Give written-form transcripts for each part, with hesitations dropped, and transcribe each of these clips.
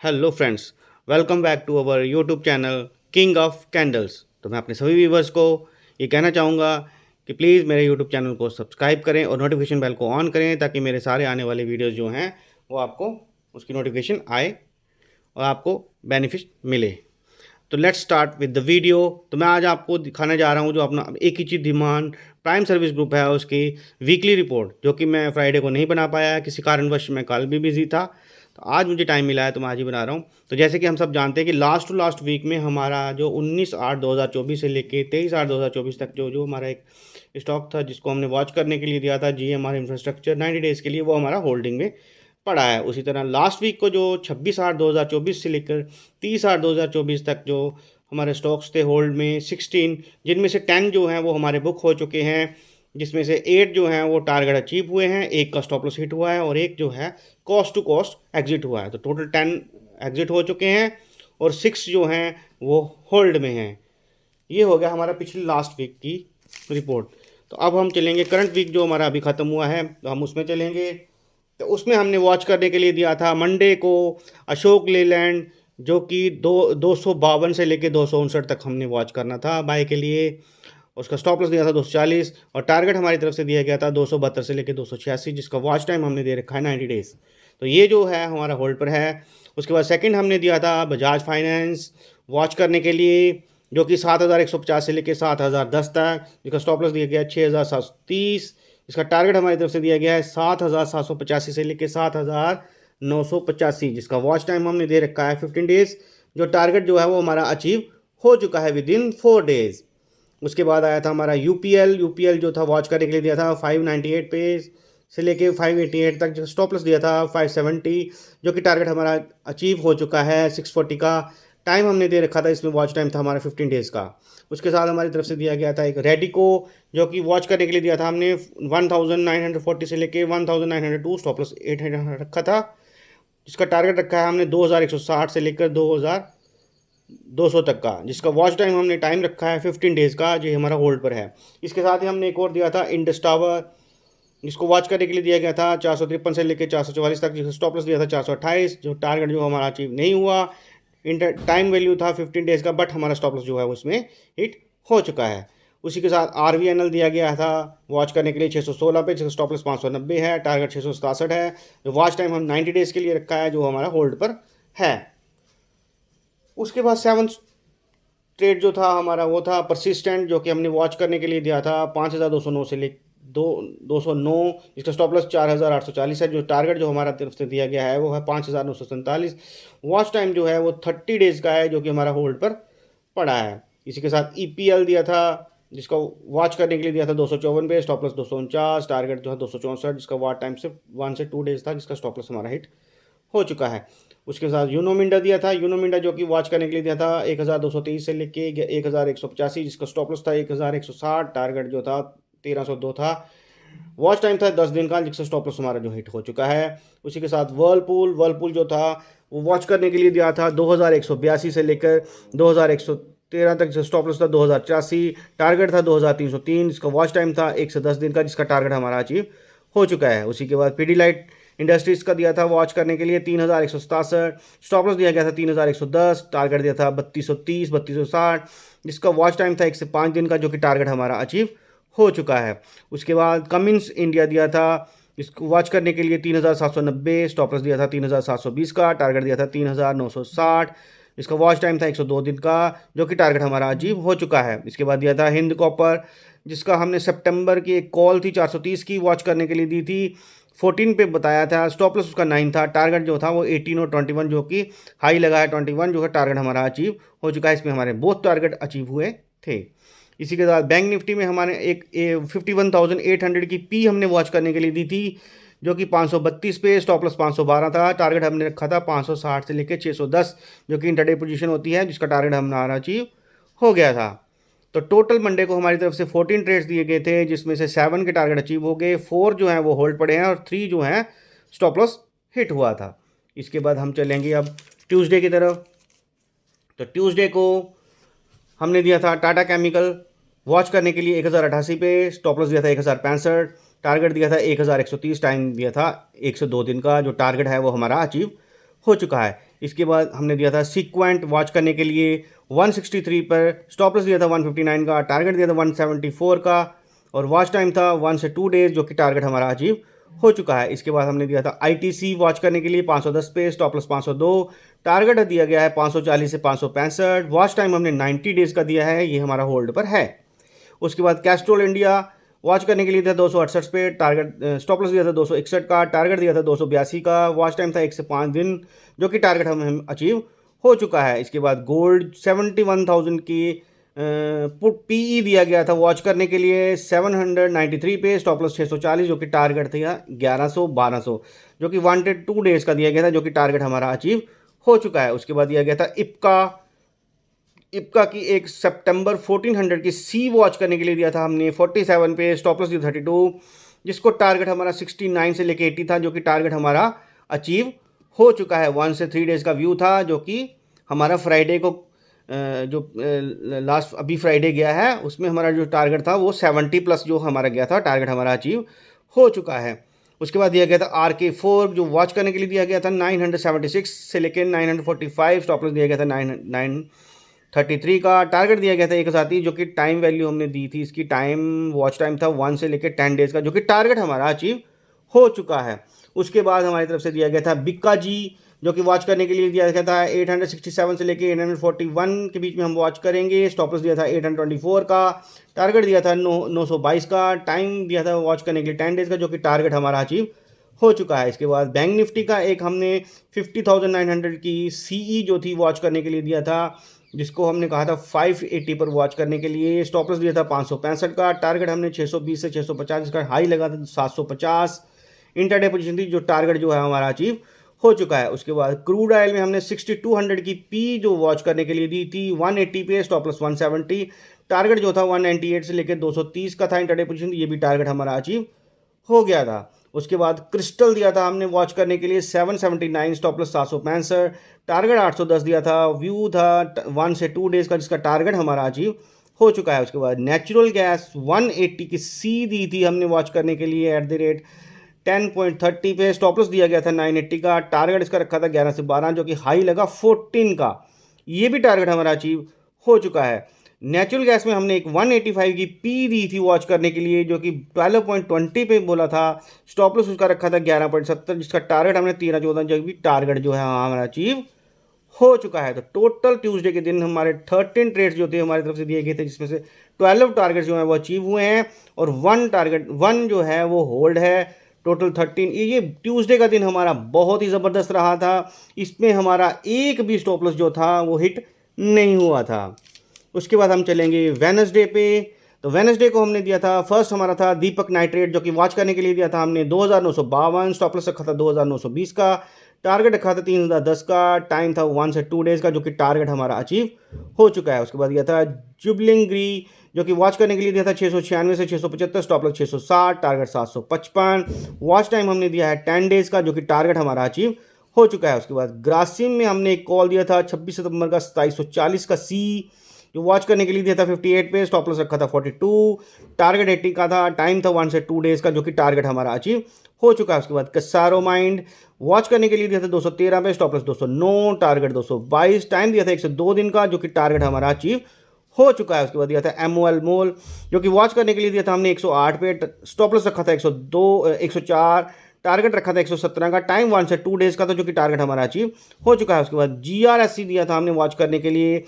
Hello friends, welcome back to our YouTube channel king of candles. तो मैं अपने सभी व्यूवर्स को ये कहना चाहूँगा कि प्लीज़ मेरे यूट्यूब चैनल को सब्सक्राइब करें और नोटिफिकेशन बेल को ऑन करें ताकि मेरे सारे आने वाले वीडियोस जो हैं वो आपको उसकी नोटिफिकेशन आए और आपको बेनिफिट मिले। तो let's start with the video. तो मैं आज आपको दिखाने जा रहा हूँ जो अपना एक ही चीज़ डिमांड प्राइम सर्विस ग्रुप है उसकी वीकली रिपोर्ट, जो कि मैं फ्राइडे को नहीं बना पाया, किसी कारणवश मैं कल भी बिजी था। तो आज मुझे टाइम मिला है तो मैं आज ही बना रहा हूँ। तो जैसे कि हम सब जानते हैं कि लास्ट टू लास्ट वीक में हमारा जो 19/8/2024 से लेके 23/8/2024 तक जो हमारा एक स्टॉक था जिसको हमने वॉच करने के लिए दिया था, GMR इंफ्रास्ट्रक्चर 90 डेज़ के लिए, वो हमारा होल्डिंग में पड़ा है। उसी तरह लास्ट वीक को जो 26/8/2024 से लेकर 30/8/2024 तक जो हमारे स्टॉक्स थे होल्ड में 16, जिनमें से 10 जो हैं वो हमारे बुक हो चुके हैं, जिसमें से 8 जो हैं वो टारगेट अचीव हुए हैं, एक का स्टॉप लॉस हिट हुआ है और एक जो है कॉस्ट टू कॉस्ट एग्जिट हुआ है। तो टोटल 10 एग्जिट हो चुके हैं और 6 जो हैं वो होल्ड में हैं। ये हो गया हमारा पिछली लास्ट वीक की रिपोर्ट। तो अब हम चलेंगे करंट वीक जो हमारा अभी ख़त्म हुआ है, तो हम उसमें चलेंगे। तो उसमें हमने वॉच करने के लिए दिया था मंडे को अशोक लेलैंड, जो कि 252 से लेके 259 तक हमने वॉच करना था बाय के लिए। उसका स्टॉप लॉस दिया था 240 और टारगेट हमारी तरफ से दिया गया था 272 से लेके 286, जिसका वॉच टाइम हमने दे रखा है 90 डेज़। तो ये जो है हमारा होल्ड पर है। उसके बाद सेकंड हमने दिया था बजाज फाइनेंस वॉच करने के लिए, जो कि 7,150 से लेके 7,010 तक, जिसका स्टॉप लॉस दिया गया 6,730। इसका टारगेट हमारी तरफ से दिया गया है 7,785 से लेके 7,985, जिसका वॉच टाइम हमने दे रखा है 15 डेज़। जो टारगेट जो है वो हमारा अचीव हो चुका है विद इन 4 डेज़। उसके बाद आया था हमारा यूपीएल जो था वॉच करने के लिए दिया था 598 पे से लेके 588 तक, जो स्टॉप लॉस दिया था 570, जो कि टारगेट हमारा अचीव हो चुका है 640 का। टाइम हमने दे रखा था, इसमें वॉच टाइम था हमारा 15 डेज़ का। उसके साथ हमारी तरफ से दिया गया था एक रेडिको, जो कि वॉच करने के लिए दिया था हमने 1940 से लेके 1902, स्टॉप लॉस 800 रखा था, जिसका टारगेट रखा है हमने 2160 से लेकर 2200 तक का, जिसका वॉच टाइम हमने टाइम रखा है 15 डेज़ का, जो हमारा होल्ड पर है। इसके साथ ही हमने एक और दिया था इंडस टावर, जिसको वॉच करने के लिए दिया गया था 453 से लेकर 444 तक, जिसका स्टॉप लॉस दिया था 428, जो टारगेट जो हमारा अचीव नहीं हुआ। टाइम वैल्यू था 15 डेज़ का, बट हमारा स्टॉप लॉस जो है उसमें हिट हो चुका है। उसी के साथ RVNL दिया गया था वॉच करने के लिए 616 पे, जिसका स्टॉप लॉस 590 है, टारगेट 667 है। जो वॉच टाइम हम 90 डेज़ के लिए रखा है, जो हमारा होल्ड पर है। उसके बाद 7 ट्रेड जो था हमारा वो था परसिस्टेंट, जो कि हमने वॉच करने के लिए दिया था 5,209 से ले 209, इसका स्टॉप लॉस 4,840 है। जो टारगेट जो हमारा तरफ से दिया गया है वो है 5,947। वॉच टाइम जो है वो 30 डेज़ का है, जो कि हमारा होल्ड पर पड़ा है। इसी के साथ EPL दिया था, जिसका वॉच करने के लिए दिया था 254 पे, स्टॉप लॉस 249, टारगेट जो है 264, जिसका वॉच टाइम सिर्फ 1 से 2 डेज़ था, जिसका स्टॉप लॉस हमारा हिट हो चुका है। उसके साथ यूनोमिंडा दिया था, यूनोमिंडा जो कि वॉच करने के लिए दिया था 1,223 से लेके 1,185, जिसका स्टॉप लॉस था 1,160, टारगेट जो था 1,302 था। वॉच टाइम था 10 दिन का, जिसका स्टॉप लॉस हमारा जो हिट हो चुका है। उसी के साथ वर्लपूल जो था वो वॉच करने के लिए दिया था 2,182 से लेकर 2,113 तक, जिसका स्टॉप लॉस था 2,084, टारगेट था 2,303, जिसका वॉच टाइम था 1 से 10 दिन का, जिसका टारगेट हमारा अचीव हो चुका है। उसी के बाद पीडीलाइट इंडस्ट्रीज़ का दिया था वॉच करने के लिए 3,167, स्टॉप लॉस दिया गया था 3,110, टारगेट दिया था 3,230 3,260, जिसका वॉच टाइम था 1 से 5 दिन का, जो कि टारगेट हमारा अचीव हो चुका है। उसके बाद कमिंस इंडिया दिया था, इसको वॉच करने के लिए 3,790, स्टॉप लॉस दिया था 3,720 का, टारगेट दिया था 3,960, इसका वॉच टाइम था 102 दिन का, जो कि टारगेट हमारा अचीव हो चुका है। इसके बाद दिया था हिंद कॉपर, जिसका हमने सितंबर की एक कॉल थी 430 की, वॉच करने के लिए दी थी 14 पे बताया था, स्टॉप लॉस उसका 9 था, टारगेट जो था वो 18 और 21, जो कि हाई लगा है 21, जो है टारगेट हमारा अचीव हो चुका है। इसमें हमारे बोथ टारगेट अचीव हुए थे। इसी के साथ बैंक निफ्टी में हमारे एक 51,800 की पी हमने वॉच करने के लिए दी थी, जो कि 532 पे, स्टॉप लॉस 512 था, टारगेट हमने रखा था 560 से लेकर 610, जो कि इंटरडे पोजीशन होती है, जिसका टारगेट हमारा अचीव हो गया था। तो टोटल मंडे को हमारी तरफ से 14 ट्रेड्स दिए गए थे, जिसमें से 7 के टारगेट अचीव हो गए, 4 जो हैं वो होल्ड पड़े हैं और 3 जो हैं स्टॉप लॉस हिट हुआ था। इसके बाद हम चलेंगे अब ट्यूसडे की तरफ। तो ट्यूसडे को हमने दिया था टाटा केमिकल वॉच करने के लिए 1,088 पे, स्टॉप लॉस दिया था 1,065, टारगेट दिया था 1,130, टाइम दिया था 102 दिन का, जो टारगेट है वो हमारा अचीव हो चुका है। इसके बाद हमने दिया था सीक्वेंट वॉच करने के लिए 163 पर, स्टॉप लॉस दिया था 159 का, टारगेट दिया था 174 का, और वॉच टाइम था 1 से 2 डेज, जो कि टारगेट हमारा अचीव हो चुका है। इसके बाद हमने दिया था ITC वॉच करने के लिए 510 पे, स्टॉप लॉस 502, टारगेट दिया गया है 540 से 565, वॉच टाइम हमने 90 डेज का दिया है, ये हमारा होल्ड पर है। उसके बाद कैस्ट्रोल इंडिया वॉच करने के लिए था 268 पे, टारगेट स्टॉप लॉस दिया था 261 का, टारगेट दिया था 282 का, वॉच टाइम था 1 से 5 दिन, जो कि टारगेट हम अचीव हो चुका है। इसके बाद गोल्ड 71,000 की पुट PE दिया गया था वॉच करने के लिए 793 पे, स्टॉप लॉस 640, जो कि टारगेट था 1100-1200, जो कि 1 2 डेज का दिया गया था, जो कि टारगेट हमारा अचीव हो चुका है। उसके बाद दिया गया था इप्का की एक सितंबर 1400 की सी वॉच करने के लिए दिया था हमने 47 पे, स्टॉप लॉस 32, जिसको टारगेट हमारा 69 से लेके 80 था, जो कि टारगेट हमारा अचीव हो चुका है। 1 से 3 डेज का व्यू था, जो कि हमारा फ्राइडे को जो लास्ट अभी फ्राइडे गया है उसमें हमारा जो टारगेट था वो 70 प्लस जो हमारा गया था, टारगेट हमारा अचीव हो चुका है। उसके बाद दिया गया था RK4 जो वॉच करने के लिए दिया गया था 976 से लेकर 945, स्टॉप लॉस दिया गया था 933 का, टारगेट दिया गया था एक साथ ही, जो कि टाइम वैल्यू हमने दी थी इसकी, वॉच टाइम था 1 से लेकर 10 डेज का, जो कि टारगेट हमारा अचीव हो चुका है। उसके बाद हमारी तरफ से दिया गया था बिक्का जी, जो कि वॉच करने के लिए दिया गया था 867 से लेके 841 के बीच में हम वॉच करेंगे, स्टॉप लॉस दिया था 824 का, टारगेट दिया था 922 का, टाइम दिया था वॉच करने के लिए 10 डेज का, जो कि टारगेट हमारा अचीव हो चुका है। इसके बाद बैंक निफ्टी का एक हमने 50,900 की CE जो थी वॉच करने के लिए दिया था, जिसको हमने कहा था 580 पर वॉच करने के लिए, स्टॉप लॉस दिया था 565 का, टारगेट हमने 620 से 650, इसका हाई लगा था 750, इंटरडे पोजीशन थी, जो टारगेट जो है हमारा अचीव हो चुका है। उसके बाद क्रूड ऑयल में हमने 6200 की पी जो वॉच करने के लिए दी थी 180 पे, स्टॉप लॉस 170, टारगेट जो था 198 से लेकर 230 का था इंटरडे पोजीशन, ये भी टारगेट हमारा अचीव हो गया था। उसके बाद क्रिस्टल दिया था हमने वॉच करने के लिए 779, स्टॉप लॉस 765, टारगेट 810 दिया था, व्यू था 1 से 2 डेज का, जिसका टारगेट हमारा अचीव हो चुका है। उसके बाद नेचुरल गैस 180 की सी दी थी हमने वॉच करने के लिए एट द रेट 10.30 पे, स्टॉप लॉस दिया गया था 980 का, टारगेट इसका रखा था 11 से 12, जो कि हाई लगा 14 का, ये भी टारगेट हमारा अचीव हो चुका है। नेचुरल गैस में हमने एक 185 की पी दी थी वॉच करने के लिए, जो कि 12.20 पे बोला था, स्टॉप लॉस उसका रखा था 11.70, जिसका टारगेट हमने 13-14, जो भी टारगेट जो है हमारा अचीव हो चुका है। तो टोटल ट्यूसडे के दिन हमारे 13 ट्रेड्स जो थे हमारी तरफ से दिए गए थे, जिसमें से 12 टारगेट जो है वो अचीव हुए हैं और 1 जो है वो होल्ड है। टोटल 13, ये ट्यूसडे का दिन हमारा बहुत ही ज़बरदस्त रहा था, इसमें हमारा एक भी स्टॉप लॉस जो था वो हिट नहीं हुआ था। उसके बाद हम चलेंगे वेडनेसडे पे। तो वेडनेसडे को हमने दिया था, फर्स्ट हमारा था दीपक नाइट्रेट, जो कि वॉच करने के लिए दिया था हमने 2952, स्टॉप लॉस रखा था 2920 का, टारगेट रखा था 3010 का, टाइम था 1 से 2 डेज का, जो कि टारगेट हमारा अचीव हो चुका है। उसके बाद दिया था जुबलिंग ग्री, जो कि वॉच करने के लिए दिया था 696 से 675, stop loss 660, target 755, watch time हमने दिया है 10 डेज का, जो कि टारगेट हमारा अचीव हो चुका है। उसके बाद ग्रासिम में हमने एक कॉल दिया था 26 सितंबर का 2740 का सी, जो वॉच करने के लिए दिया था 58 पे, स्टॉप लॉस रखा था 42, टारगेट 80 का था, टाइम था 1 से 2 डेज का, जो कि टारगेट हमारा अचीव हो चुका है। उसके बाद कसारो माइंड वॉच करने के लिए दिया था 213 पे, स्टॉप लॉस 209, टारगेट 222, टाइम दिया था 102 दिन का, जो कि टारगेट हमारा अचीव हो चुका है। उसके बाद दिया था MOL मोल, जो कि वॉच करने के लिए दिया था हमने 108 पे, स्टॉप लॉस रखा था 104, टारगेट रखा था 117 का, टाइम 1 से 2 डेज का था, जो कि टारगेट हमारा अचीव हो चुका है। उसके बाद GRSC दिया था हमने वॉच करने के लिए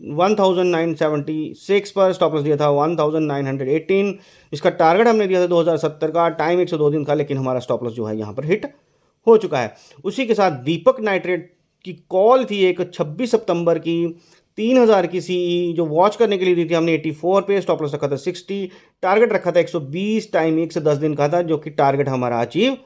1976 पर, स्टॉप लॉस दिया था 1918, इसका टारगेट हमने दिया था 2070 का, टाइम 102 दिन का, लेकिन हमारा स्टॉप लॉस जो है यहाँ पर हिट हो चुका है। उसी के साथ दीपक नाइट्रेट की कॉल थी एक 26 सितंबर की 3000 की सीई, जो वॉच करने के लिए दी थी हमने 84 पे, स्टॉप लॉस रखा था 60, टारगेट रखा था 120, टाइम 1 से 10 दिन का था, जो कि टारगेट हमारा अचीव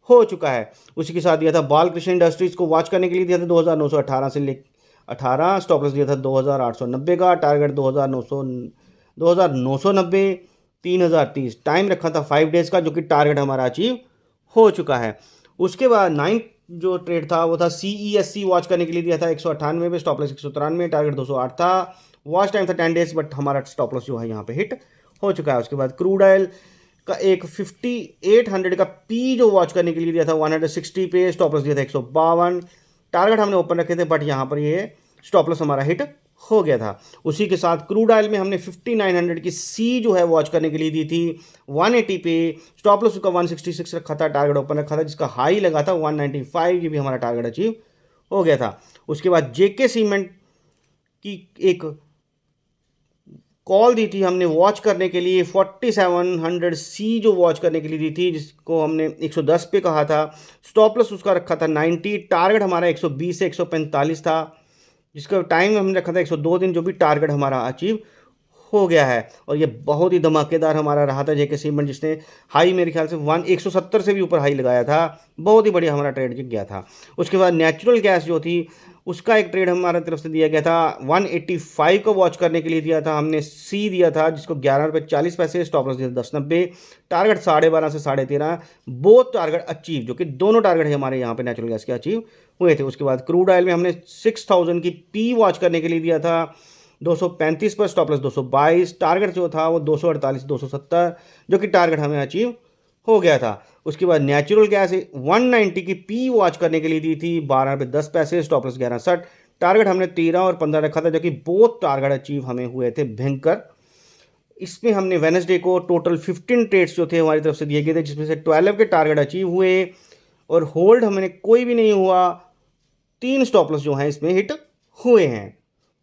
हो चुका है। उसी के साथ दिया था बालकृष्ण इंडस्ट्रीज को वॉच करने के लिए दिया था 2918 से लेकर 18, स्टॉप लॉस दिया था 2890 का, टारगेट 2990, 3030, टाइम रखा था 5 डेज का, जो कि टारगेट हमारा अचीव हो चुका है। उसके बाद 9 जो ट्रेड था वो था CESC वॉच करने के लिए दिया था 198 पे, स्टॉप लॉस 193, टारगेट 208 था, वॉच टाइम था 10 डेज, बट हमारा स्टॉप लॉस जो है यहाँ पे हिट हो चुका है। उसके बाद क्रूड ऑयल का एक 5800 का पी जो वॉच करने के लिए दिया था 160 पे, स्टॉप लॉस दिया था 152, टारगेट हमने ओपन रखे थे, बट यहाँ पर ये स्टॉप लॉस हमारा हिट हो गया था। उसी के साथ क्रूड ऑयल में हमने 5900 की सी जो है वॉच करने के लिए दी थी 180 पे, स्टॉप लॉस उसका 166 रखा था, टारगेट ओपन रखा था, जिसका हाई लगा था 195, ये भी हमारा टारगेट अचीव हो गया था। उसके बाद जेके सीमेंट की एक कॉल दी थी हमने वॉच करने के लिए 4700 सी जो वॉच करने के लिए दी थी, जिसको हमने 110 पे कहा था, स्टॉप लॉस उसका रखा था 90, टारगेट हमारा 120 से 145 था, जिसका टाइम हमने रखा था 102 दिन, जो भी टारगेट हमारा अचीव हो गया है। और ये बहुत ही धमाकेदार हमारा रहा था जेके सीमेंट, जिसने हाई मेरे ख्याल से 170 से भी ऊपर हाई लगाया था, बहुत ही बढ़िया हमारा ट्रेड जीत गया था। उसके बाद नेचुरल गैस जो थी उसका एक ट्रेड हमारे तरफ से दिया गया था, 185 को वॉच करने के लिए दिया था हमने, सी दिया था जिसको 11 रुपये 40 पैसे, स्टॉप लॉस दिया 10.90, टारगेट 12.5 से 13.5, बोथ टारगेट अचीव, जो कि दोनों टारगेट हमारे यहाँ पे नेचुरल गैस के अचीव हुए थे। उसके बाद क्रूड ऑयल में हमने 6000 की पी वॉच करने के लिए दिया था 235 पर, स्टॉप लॉस 222, टारगेट जो था वो 248 270, जो कि टारगेट हमें अचीव हो गया था। उसके बाद नेचुरल गैस 190 की पी वॉच करने के लिए दी थी 12 रुपये 10 पैसे, स्टॉप लॉस 11.60, टारगेट हमने 13 और 15 रखा था, जो कि बोथ टारगेट अचीव हमें हुए थे भयंकर। इसमें हमने वेनसडे को टोटल 15 ट्रेड्स जो थे हमारी तरफ से दिए गए थे, जिसमें से 12 के टारगेट अचीव हुए और होल्ड हमने कोई भी नहीं हुआ, 3 स्टॉप लॉस जो हैं इसमें हिट हुए हैं।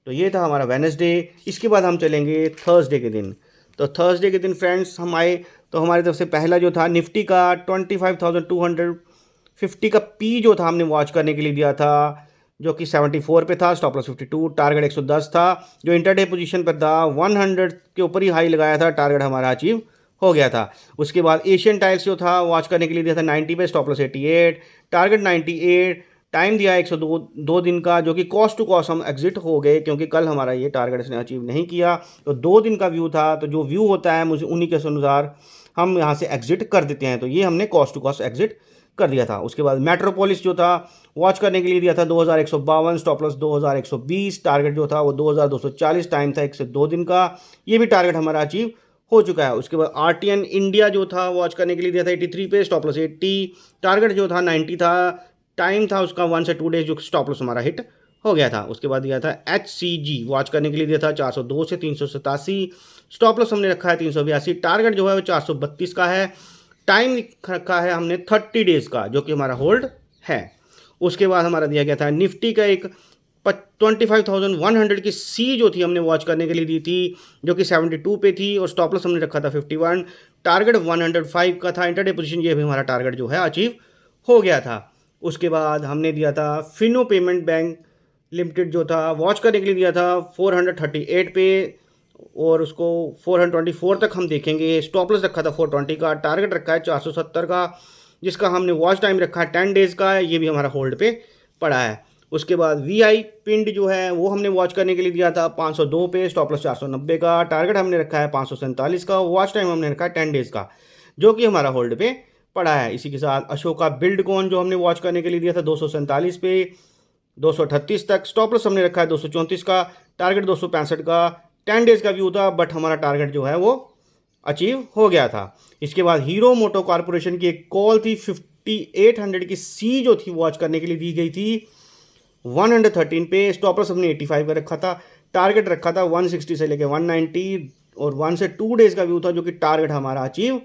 तो ये था हमारा वेनसडे। इसके बाद हम चलेंगे थर्सडे के दिन। तो थर्सडे के दिन फ्रेंड्स हम आए तो हमारी तरफ से पहला जो था निफ्टी का 25,250 का पी जो था हमने वॉच करने के लिए दिया था, जो कि 74 पे था, स्टॉप लॉस 52, टारगेट 110 था, जो इंटरडे पोजीशन पर था, 100 के ऊपर ही हाई लगाया था, टारगेट हमारा अचीव हो गया था। उसके बाद एशियन टाइल्स जो था वॉच करने के लिए दिया था 90 पे, स्टॉप लॉस 88, टारगेट 98, टाइम दिया 102 दिन का, जो कि कॉस्ट टू कॉस्ट हम एग्जिट हो गए, क्योंकि कल हमारा ये टारगेट इसने अचीव नहीं किया। तो 2 दिन का व्यू था, तो जो व्यू होता है मुझे उन्हीं के अनुसार हम यहाँ से एग्जिट कर देते हैं, तो ये हमने कॉस्ट टू कॉस्ट एग्जिट कर दिया था। उसके बाद मेट्रोपोलिस जो था वॉच करने के लिए दिया था 2152, स्टॉप लॉस 2120, टारगेट जो था वो 2240, टाइम था 1 से 2 दिन का, ये भी टारगेट हमारा अचीव हो चुका है। उसके बाद आरटीएन इंडिया जो था वॉच करने के लिए दिया था 83 पे, स्टॉप लॉस 80, टारगेट जो था 90 था, टाइम था उसका 1 से 2 डेज, जो स्टॉप लॉस हमारा हिट हो गया था। उसके बाद दिया था HCG वॉच करने के लिए दिया था 402 से 387, स्टॉप लॉस हमने रखा है 382, टारगेट जो है वो 432 का है, टाइम रखा है हमने 30 डेज का, जो कि हमारा होल्ड है। उसके बाद हमारा दिया गया था निफ्टी का एक 25,100 की सी जो थी हमने वॉच करने के लिए दी थी, जो कि 72 पे थी, और स्टॉप लॉस हमने रखा था 51, टारगेट 105 का था, इंटरडे पोजीशन ये भी हमारा टारगेट जो है अचीव हो गया था। उसके बाद हमने दिया था फिनो पेमेंट बैंक लिमिटेड जो था वॉच करने के लिए दिया था 438 पे, और उसको 424 तक हम देखेंगे, स्टॉप लॉस रखा था 420 का, टारगेट रखा है 470 का, जिसका हमने वॉच टाइम रखा है 10 डेज़ का, ये भी हमारा होल्ड पे पड़ा है। उसके बाद VI पिंड जो है वो हमने वॉच करने के लिए दिया था 502 पे, स्टॉप लॉस 490 का, टारगेट हमने रखा है 547 का, वॉच टाइम हमने रखा है 10 डेज़ का, जो कि हमारा होल्ड पे पड़ा है। इसी के साथ अशोका बिल्डकॉन जो हमने वॉच करने के लिए दिया था 247 पे, 238 तक, स्टॉप लॉस हमने रखा है 234 का, टारगेट 265 का, 10 डेज़ का व्यू था, बट हमारा टारगेट जो है वो अचीव हो गया था। इसके बाद हीरो मोटो कॉर्पोरेशन की एक कॉल थी 5800 की सी जो थी वॉच करने के लिए दी गई थी 113 पे, स्टॉप लॉस हमने 85 का रखा था, टारगेट रखा था 160 से लेके 190, और 1 से 2 डेज़ का व्यू था, जो कि टारगेट हमारा अचीव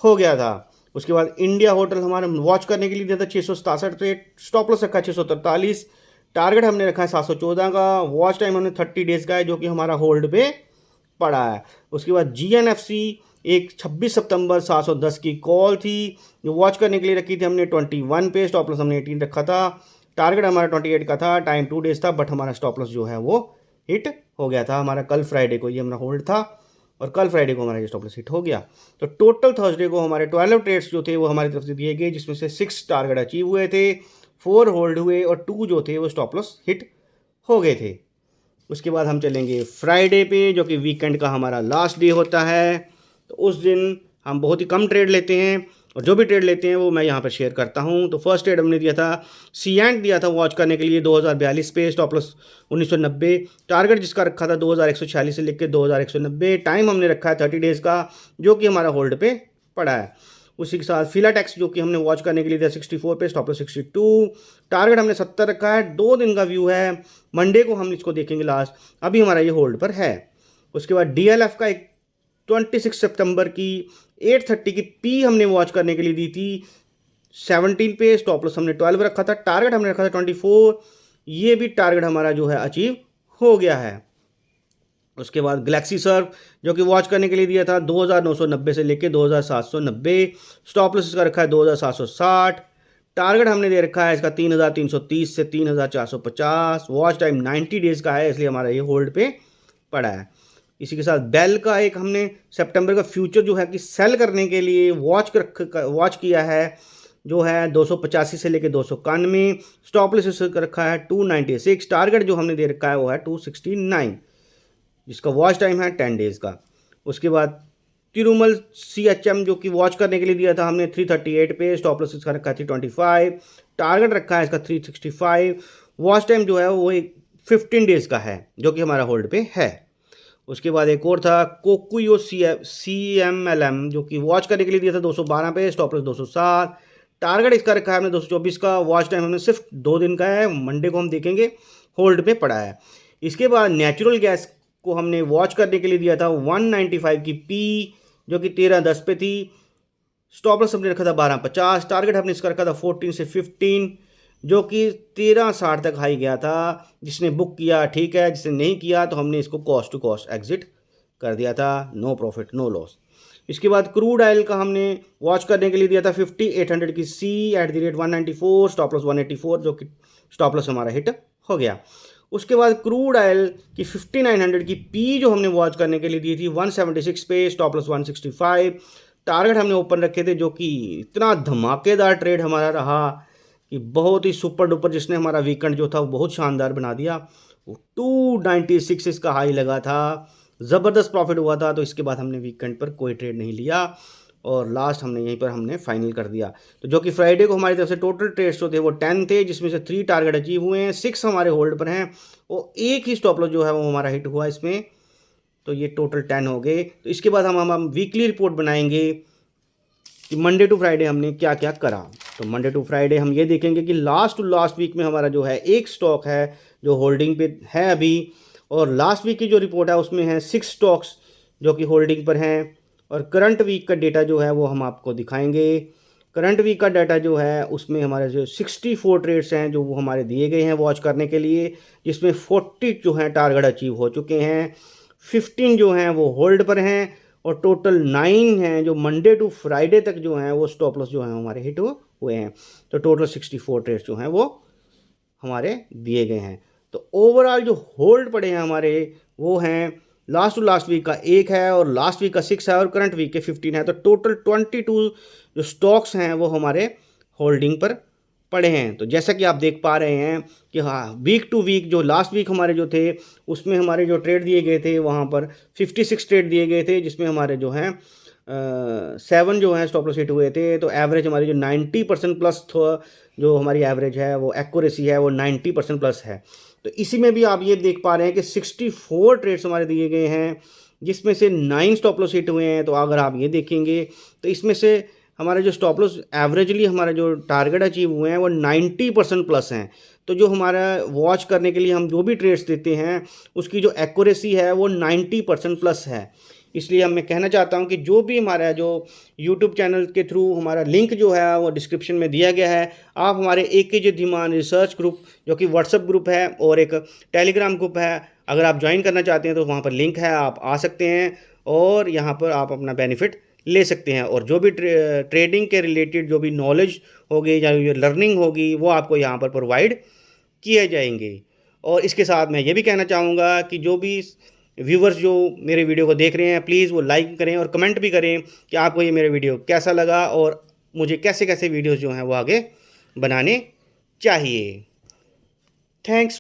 हो गया था। उसके बाद इंडिया होटल हमारे वॉच करने के लिए दिया था 667 पे, स्टॉप लॉस रखा है 643, टारगेट हमने रखा है 714 का, वॉच टाइम हमने 30 डेज़ का है, जो कि हमारा होल्ड पे पड़ा है। उसके बाद GNFC एक 26 सितंबर 710 की कॉल थी जो वॉच करने के लिए रखी थी हमने 21 पे, स्टॉप लॉस हमने 18 रखा था, टारगेट हमारा 28 का था, टाइम 2 डेज़ था, बट हमारा स्टॉप लॉस जो है वो हिट हो गया था। हमारा कल फ्राइडे को ये हमारा होल्ड था, और कल फ्राइडे को हमारा ये स्टॉप लॉस हिट हो गया। तो टोटल थर्सडे को हमारे 12 ट्रेड्स जो थे वो हमारी तरफ से दिए गए, जिसमें से 6 टारगेट अचीव हुए थे, 4 होल्ड हुए, और 2 जो थे वो स्टॉप लॉस हिट हो गए थे। उसके बाद हम चलेंगे फ्राइडे पे, जो कि वीकेंड का हमारा लास्ट डे होता है। तो उस दिन हम बहुत ही कम ट्रेड लेते हैं, और जो भी ट्रेड लेते हैं वो मैं यहाँ पर शेयर करता हूँ। तो फर्स्ट ट्रेड हमने दिया था सीएंट दिया था वॉच करने के लिए 2042 पे, स्टॉप लॉस 1990, टारगेट जिसका रखा था 2146 से लेकर 2190, टाइम हमने रखा है 30 डेज़ का, जो कि हमारा होल्ड पे पड़ा है। उसी के साथ फिलाटेक्स जो कि हमने वॉच करने के लिए दिया 64 पे, स्टॉप लॉस 62, टारगेट हमने 70 रखा है, 2 दिन का व्यू है, मंडे को हम इसको देखेंगे लास्ट, अभी हमारा ये होल्ड पर है। उसके बाद डीएलएफ का एक 26 सितंबर की 830 की पी हमने वॉच करने के लिए दी थी 17 पे, स्टॉप लॉस हमने 12 रखा था, टारगेट हमने रखा था 24, ये भी टारगेट हमारा जो है अचीव हो गया है। उसके बाद गैलेक्सी सर्फ जो कि वॉच करने के लिए दिया था 2990 से लेके 2790, स्टॉप लॉस इसका रखा है 2760, टारगेट हमने दे रखा है इसका 3330 से 3450, वॉच टाइम 90 डेज का है, इसलिए हमारा ये होल्ड पे पड़ा है। इसी के साथ बेल का एक हमने सितंबर का फ्यूचर जो है कि सेल करने के लिए वॉच किया है, जो है 285 से लेके 291, स्टॉप लॉस इसका रखा है 296, टारगेट जो हमने दे रखा है वो है 269, जिसका वॉच टाइम है 10 डेज़ का। उसके बाद तिरुमल CHM जो कि वॉच करने के लिए दिया था हमने 338 पे, स्टॉप लॉस इसका रखा है 325, टारगेट रखा है इसका 365, वॉच टाइम जो है वो 15 डेज़ का है, जो कि हमारा होल्ड पे है। उसके बाद एक और था कोकुयो CMLM जो कि वॉच करने के लिए दिया था 212 पे, स्टॉप लॉस 207, टारगेट इसका रखा है हमने 224 का, वॉच टाइम हमने सिर्फ 2 दिन का है, मंडे को हम देखेंगे, होल्ड पे पड़ा है। इसके बाद नेचुरल गैस को हमने वॉच करने के लिए दिया था 195 की पी जो कि 1310 पे थी, स्टॉप लॉस हमने रखा था 1250, टारगेट हमने इसका रखा था 14 से 15, जो कि 1360 तक हाई गया था। जिसने बुक किया ठीक है, जिसने नहीं किया तो हमने इसको कॉस्ट टू कॉस्ट एग्जिट कर दिया था, नो प्रॉफिट नो लॉस। इसके बाद क्रूड ऑयल का हमने वॉच करने के लिए दिया था 5800 की सी @ 194, स्टॉप लॉस 184, जो कि स्टॉप लॉस हमारा हिट हो गया। उसके बाद क्रूड ऑयल की 5900 की पी जो हमने वॉच करने के लिए दी थी 176 पे, स्टॉप लॉस 165, टारगेट हमने ओपन रखे थे, जो कि इतना धमाकेदार ट्रेड हमारा रहा कि बहुत ही सुपर डुपर, जिसने हमारा वीकेंड जो था वो बहुत शानदार बना दिया। 296 इसका हाई लगा था, ज़बरदस्त प्रॉफिट हुआ था। तो इसके बाद हमने वीकेंड पर कोई ट्रेड नहीं लिया और लास्ट हमने यहीं पर हमने फाइनल कर दिया। तो जो कि फ्राइडे को हमारी तरफ से टोटल ट्रेड्स जो थे वो 10 थे, जिसमें से 3 टारगेट अचीव हुए हैं, 6 हमारे होल्ड पर हैं और एक ही स्टॉप लॉस जो है वो हमारा हिट हुआ इसमें। तो ये टोटल 10 हो गए। तो इसके बाद हम वीकली रिपोर्ट बनाएंगे कि मंडे टू फ्राइडे हमने क्या क्या करा। तो मंडे टू फ्राइडे हम ये देखेंगे कि लास्ट टू लास्ट वीक में हमारा जो है एक स्टॉक है जो होल्डिंग पे है अभी, और लास्ट वीक की जो रिपोर्ट है उसमें है 6 स्टॉक्स जो कि होल्डिंग पर हैं, और करंट वीक का डेटा जो है वो हम आपको दिखाएंगे। करंट वीक का डाटा जो है उसमें हमारे जो 64 ट्रेड्स हैं जो वो हमारे दिए गए हैं वॉच करने के लिए, जिसमें 40 जो हैं टारगेट अचीव हो चुके हैं, 15 जो हैं वो होल्ड पर हैं, और टोटल 9 हैं जो मंडे टू फ्राइडे तक जो हैं वो स्टॉप लॉस जो हैं हमारे हिट हुए हैं। तो टोटल 64 ट्रेड्स जो हैं वो हमारे दिए गए हैं। तो ओवरऑल जो होल्ड पड़े हैं हमारे वो हैं लास्ट टू लास्ट वीक का 1 है, और लास्ट वीक का 6 है, और करंट वीक के 15 है। तो टोटल 22 जो स्टॉक्स हैं वो हमारे होल्डिंग पर पड़े हैं। तो जैसा कि आप देख पा रहे हैं कि हाँ, वीक टू वीक जो लास्ट वीक हमारे जो थे उसमें हमारे जो ट्रेड दिए गए थे वहाँ पर 56 ट्रेड दिए गए थे, जिसमें हमारे जो हैं 7 जो हैं स्टॉप लॉस हिट हुए थे। तो एवरेज हमारी जो 90% प्लस जो हमारी एवरेज है वो एक्यूरेसी है वो 90% प्लस है। तो इसी में भी आप ये देख पा रहे हैं कि 64 ट्रेड्स हमारे दिए गए हैं, जिसमें से 9 स्टॉप लॉस हिट हुए हैं। तो अगर आप ये देखेंगे तो इसमें से हमारे जो स्टॉप लॉस एवरेजली हमारे जो टारगेट अचीव हुए हैं वो 90% प्लस हैं। तो जो हमारा वॉच करने के लिए हम जो भी ट्रेड्स देते हैं उसकी जो एक्यूरेसी है वो 90% प्लस है। इसलिए मैं कहना चाहता हूं कि जो भी हमारा जो YouTube चैनल के थ्रू हमारा लिंक जो है वो डिस्क्रिप्शन में दिया गया है। आप हमारे AKJ धीमान रिसर्च ग्रुप जो कि व्हाट्सएप ग्रुप है और एक टेलीग्राम ग्रुप है, अगर आप ज्वाइन करना चाहते हैं तो वहाँ पर लिंक है, आप आ सकते हैं और यहाँ पर आप अपना बेनिफिट ले सकते हैं। और जो भी ट्रेडिंग के रिलेटेड जो भी नॉलेज होगी या लर्निंग होगी वो आपको यहाँ पर प्रोवाइड किए जाएंगे। और इसके साथ मैं ये भी कहना चाहूँगा कि जो भी व्यूवर्स जो मेरे वीडियो को देख रहे हैं प्लीज़ वो लाइक करें और कमेंट भी करें कि आपको ये मेरा वीडियो कैसा लगा और मुझे कैसे कैसे वीडियोस जो हैं वो आगे बनाने चाहिए। थैंक्स।